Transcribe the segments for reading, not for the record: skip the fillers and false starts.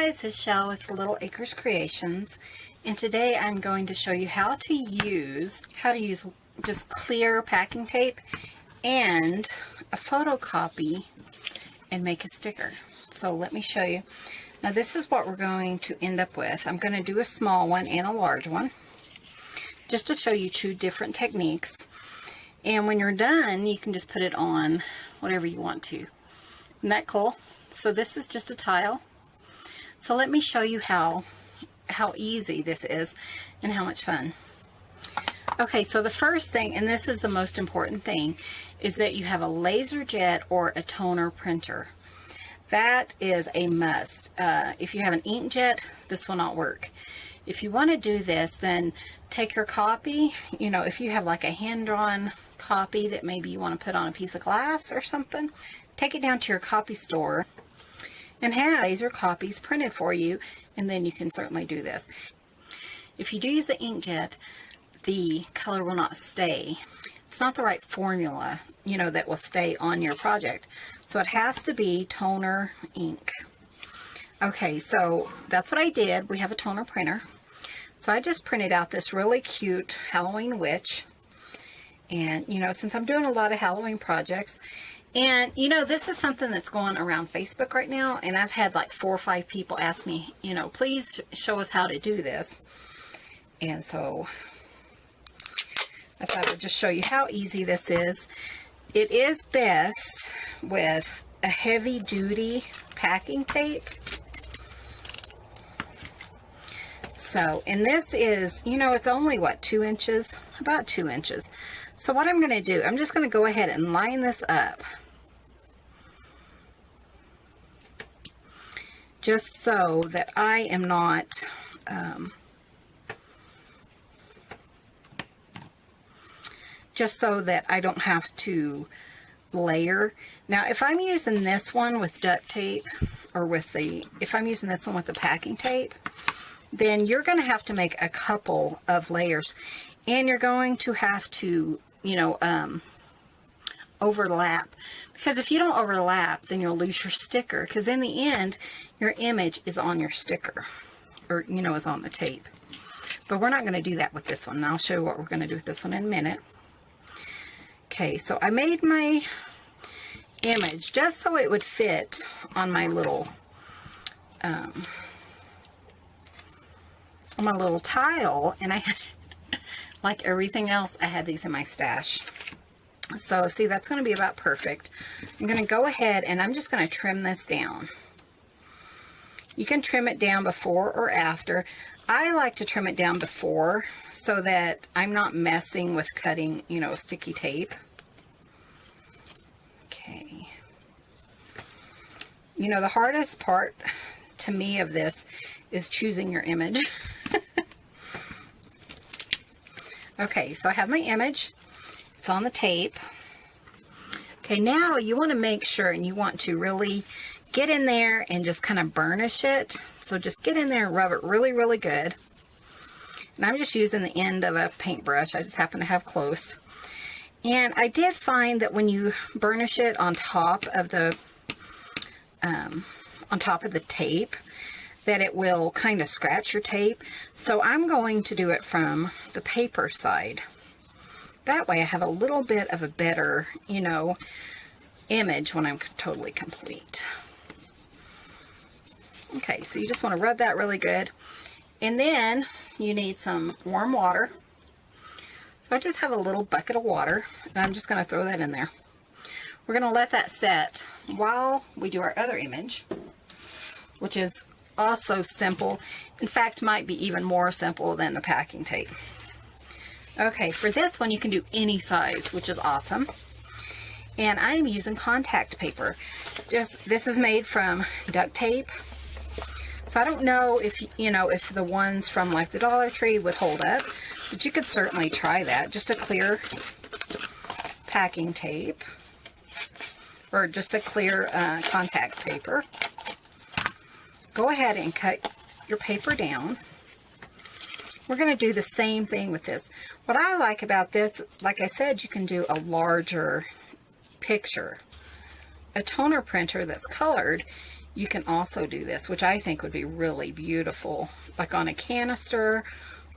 guys, it's Shell with Little Acres Creations, and today I'm going to show you how to use just clear packing tape and a photocopy and make a sticker. So let me show you. Now this is what we're going to end up with. I'm going to do a small one and a large one just to show you two different techniques, and when you're done you can just put it on whatever you want to. Isn't that cool? So this is just a tile. So let me show you how easy this is and how much fun. Okay, so the first thing, and this is the most important thing, is that you have a laser jet or a toner printer. That is a must. If you have an inkjet, this will not work. If you want to do this, then take your copy, if you have like a hand-drawn copy that maybe you want to put on a piece of glass or something, take it down to your copy store and have laser copies printed for you, and then you can certainly do this. If you do use the inkjet, the color will not stay. It's not the right formula, that will stay on your project. So it has to be toner ink. Okay, so that's what I did. We have a toner printer. So I just printed out this really cute Halloween witch. And, since I'm doing a lot of Halloween projects, and, this is something that's going around Facebook right now, and I've had like 4 or 5 people ask me, please show us how to do this. And so I thought I would just show you how easy this is. It is best with a heavy-duty packing tape. So, and this is, it's only, what, 2 inches? About 2 inches. So what I'm going to do, I'm just going to go ahead and line this up. Just so that I am not, just so that I don't have to layer. Now, if I'm using this one with duct tape, or if I'm using this one with the packing tape, then you're going to have to make a couple of layers, and you're going to have to, overlap, because if you don't overlap, then you'll lose your sticker, because in the end, your image is on your sticker, or, is on the tape. But we're not going to do that with this one. And I'll show you what we're going to do with this one in a minute. Okay, so I made my image just so it would fit on my little, tile, and I, like everything else, I had these in my stash. So see, that's going to be about perfect. I'm going to go ahead and I'm just going to trim this down. You can trim it down before or after. I like to trim it down before so that I'm not messing with cutting, sticky tape. Okay. The hardest part to me of this is choosing your image. Okay, so I have my image. It's on the tape. Okay, now you want to make sure, and you want to really get in there and just kind of burnish it. So just get in there and rub it really, really good. And I'm just using the end of a paintbrush. I just happen to have close. And I did find that when you burnish it on top of the tape, that it will kind of scratch your tape. So I'm going to do it from the paper side. That way I have a little bit of a better, image when I'm totally complete. Okay, so you just want to rub that really good. And then you need some warm water. So I just have a little bucket of water, and I'm just going to throw that in there. We're going to let that set while we do our other image, which is also simple. In fact, might be even more simple than the packing tape. Okay, for this one you can do any size, which is awesome. And I am using contact paper. This is made from duct tape. So I don't know if if the ones from like the Dollar Tree would hold up, but you could certainly try that. Just a clear packing tape, or just a clear contact paper. Go ahead and cut your paper down. We're going to do the same thing with this. What I like about this, like I said, you can do a larger picture. A toner printer that's colored, you can also do this, which I think would be really beautiful, like on a canister,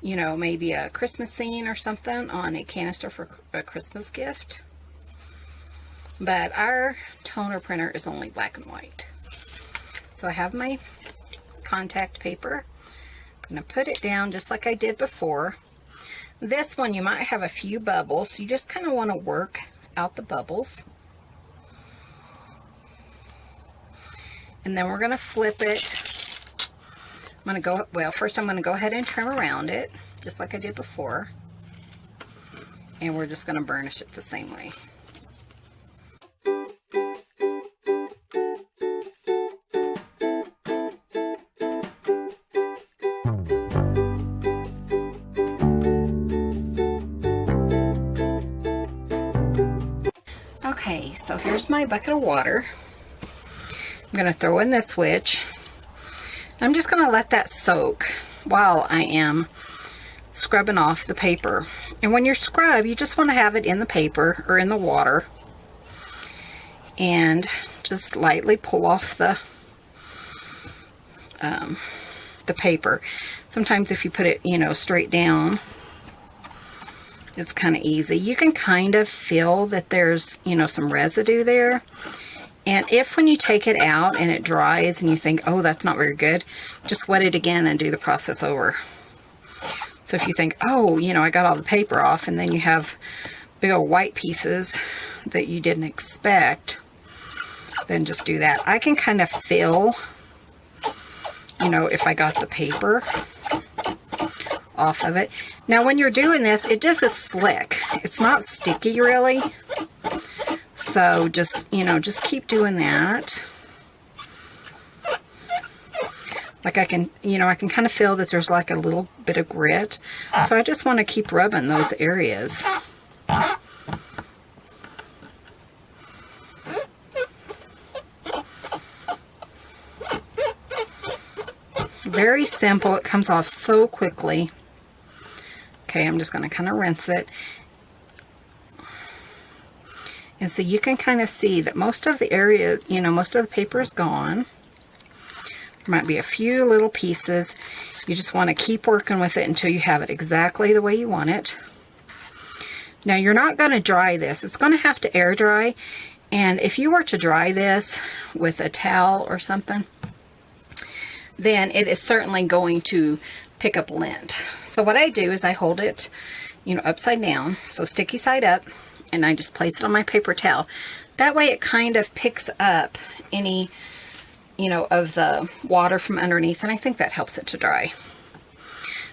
you know, maybe a Christmas scene or something on a canister for a Christmas gift. But our toner printer is only black and white. So I have my contact paper. I'm going to put it down just like I did before. This one you might have a few bubbles, so you just kind of want to work out the bubbles. And then we're going to flip it. I'm going to go, well, first I'm going to go ahead and trim around it, just like I did before. And we're just going to burnish it the same way. Okay, so here's my bucket of water. I'm going to throw in this switch. I'm just going to let that soak while I am scrubbing off the paper. And when you scrub, you just want to have it in the paper or in the water. And just lightly pull off the paper. Sometimes if you put it, you know, straight down, it's kind of easy. You can kind of feel that there's, you know, some residue there. And if when you take it out and it dries and you think, oh, that's not very good, just wet it again and do the process over. So if you think, oh, you know, I got all the paper off, and then you have big old white pieces that you didn't expect, then just do that. I can kind of feel, you know, if I got the paper off of it. Now when you're doing this, it just is slick. It's not sticky really. So just, you know, just keep doing that. Like I can, you know, I can kind of feel that there's like a little bit of grit. So I just want to keep rubbing those areas. Very simple. It comes off so quickly. Okay, I'm just going to kind of rinse it. And so you can kind of see that most of the area, you know, most of the paper is gone. There might be a few little pieces. You just want to keep working with it until you have it exactly the way you want it. Now you're not going to dry this. It's going to have to air dry. And if you were to dry this with a towel or something, then it is certainly going to pick up lint. So what I do is I hold it, you know, upside down, so sticky side up, and I just place it on my paper towel. That way it kind of picks up any, you know, of the water from underneath, and I think that helps it to dry.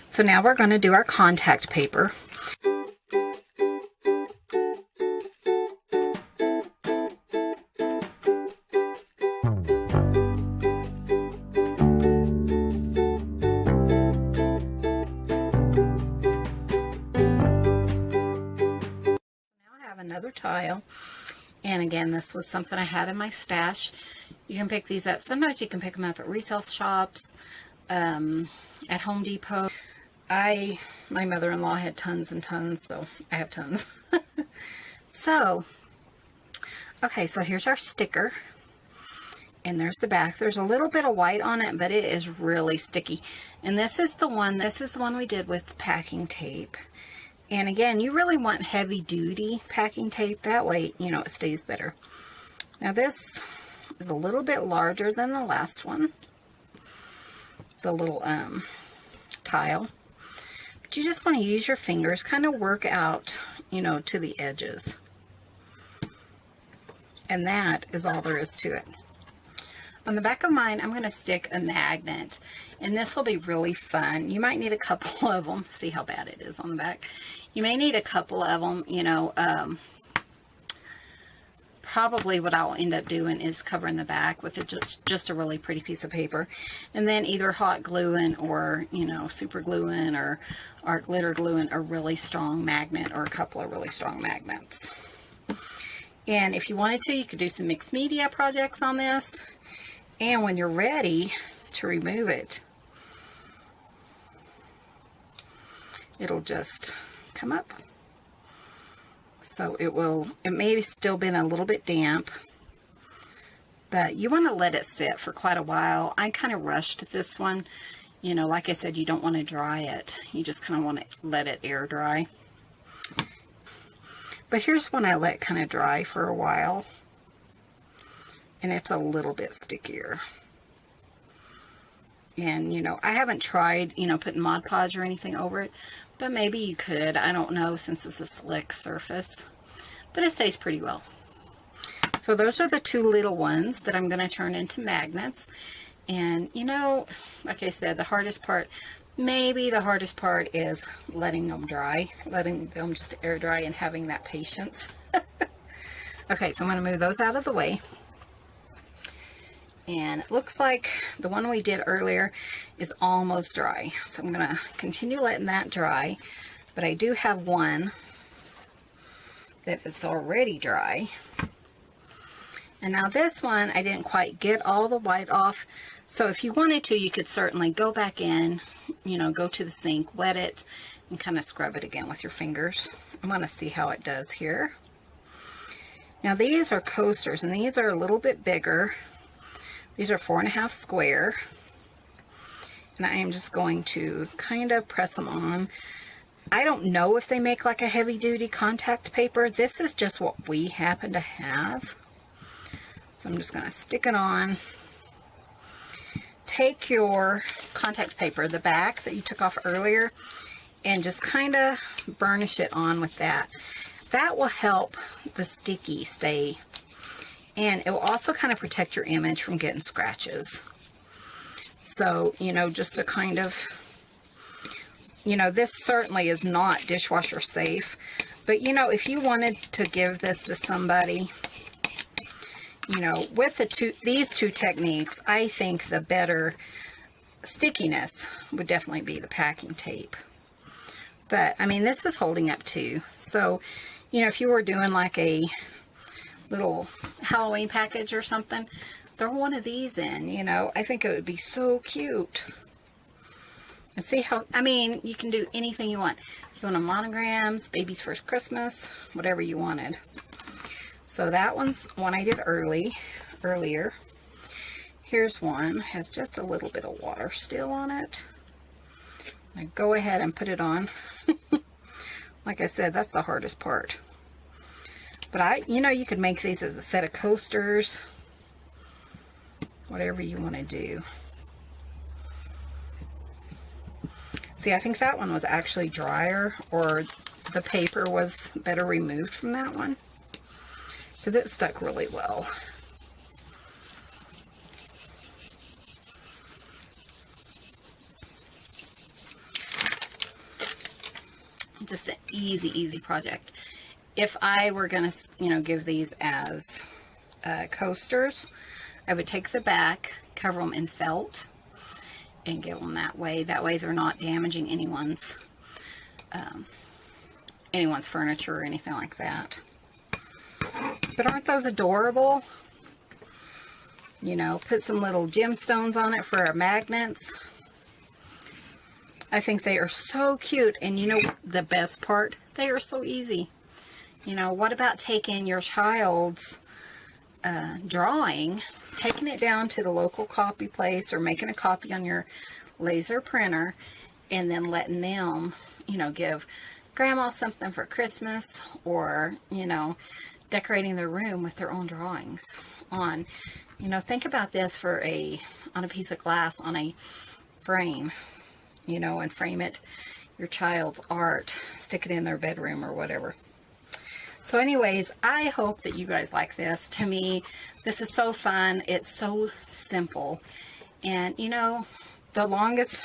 So now we're going to do our contact paper. Another tile, and again, this was something I had in my stash. You can pick these up. Sometimes you can pick them up at resale shops, at Home Depot. My mother-in-law had tons and tons, so I have tons. So, okay, so here's our sticker, and there's the back. There's a little bit of white on it, but it is really sticky. And this is the one we did with packing tape. And again, you really want heavy duty packing tape. That way, you know, it stays better. Now this is a little bit larger than the last one. The little tile. But you just want to use your fingers, kind of work out, you know, to the edges. And that is all there is to it. On the back of mine, I'm going to stick a magnet. And this will be really fun. You might need a couple of them. See how bad it is on the back. You may need a couple of them, you know. Probably what I'll end up doing is covering the back with just a really pretty piece of paper. And then either hot gluing or, you know, super gluing or glitter gluing a really strong magnet or a couple of really strong magnets. And if you wanted to, you could do some mixed media projects on this. And when you're ready to remove it, it'll just come up. So it may still been a little bit damp, but you want to let it sit for quite a while. I kind of rushed this one. You know, like I said, you don't want to dry it. You just kind of want to let it air dry. But here's one I let kind of dry for a while. And it's a little bit stickier. And, you know, I haven't tried, you know, putting Mod Podge or anything over it. But maybe you could. I don't know, since it's a slick surface. But it stays pretty well. So those are the two little ones that I'm going to turn into magnets. And, you know, like I said, the hardest part, maybe the hardest part is letting them dry. Letting them just air dry and having that patience. Okay, so I'm going to move those out of the way. And it looks like the one we did earlier is almost dry. So I'm going to continue letting that dry. But I do have one that is already dry. And now this one, I didn't quite get all the white off. So if you wanted to, you could certainly go back in, you know, go to the sink, wet it, and kind of scrub it again with your fingers. I want to see how it does here. Now these are coasters, and these are a little bit bigger. These are 4.5 square. And I am just going to kind of press them on. I don't know if they make like a heavy duty contact paper. This is just what we happen to have. So I'm just going to stick it on. Take your contact paper, the back that you took off earlier, and just kind of burnish it on with that. That will help the sticky stay. And it will also kind of protect your image from getting scratches. So, you know, just to kind of, you know, this certainly is not dishwasher safe. But, you know, if you wanted to give this to somebody, you know, with these two techniques, I think the better stickiness would definitely be the packing tape. But, I mean, this is holding up too. So, you know, if you were doing like a little Halloween package or something, throw one of these in, you know. I think it would be so cute. And see how, I mean, you can do anything you want. You want a monograms, baby's first Christmas, whatever you wanted. So that one's one I did earlier. Here's one, has just a little bit of water still on it. I go ahead and put it on. Like I said, that's the hardest part. But you know, you could make these as a set of coasters. Whatever you want to do. See, I think that one was actually drier, or the paper was better removed from that one, because it stuck really well. Just an easy project. If I were going to, you know, give these as coasters, I would take the back, cover them in felt, and give them that way. That way they're not damaging anyone's furniture or anything like that. But aren't those adorable? You know, put some little gemstones on it for our magnets. I think they are so cute. And you know the best part? They are so easy. You know, what about taking your child's drawing, taking it down to the local copy place, or making a copy on your laser printer, and then letting them, you know, give grandma something for Christmas, or, you know, decorating their room with their own drawings on. You know, think about this for on a piece of glass, on a frame, you know, and frame it, your child's art, stick it in their bedroom or whatever. So anyways, I hope that you guys like this. To me, this is so fun. It's so simple. And, you know, the longest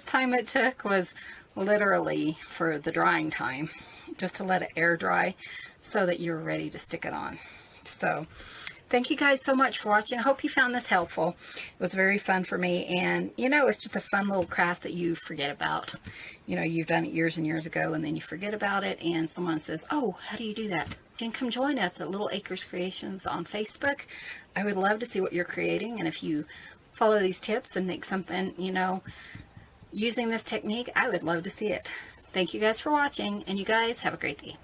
time it took was literally for the drying time, just to let it air dry so that you're ready to stick it on. So thank you guys so much for watching. I hope you found this helpful. It was very fun for me, and you know, it's just a fun little craft that you forget about. You know, you've done it years and years ago, and then you forget about it, and someone says, oh, how do you do that? And come join us at Little Acres Creations on Facebook. I would love to see what you're creating, and if you follow these tips and make something, you know, using this technique, I would love to see it. Thank you guys for watching, and you guys have a great day.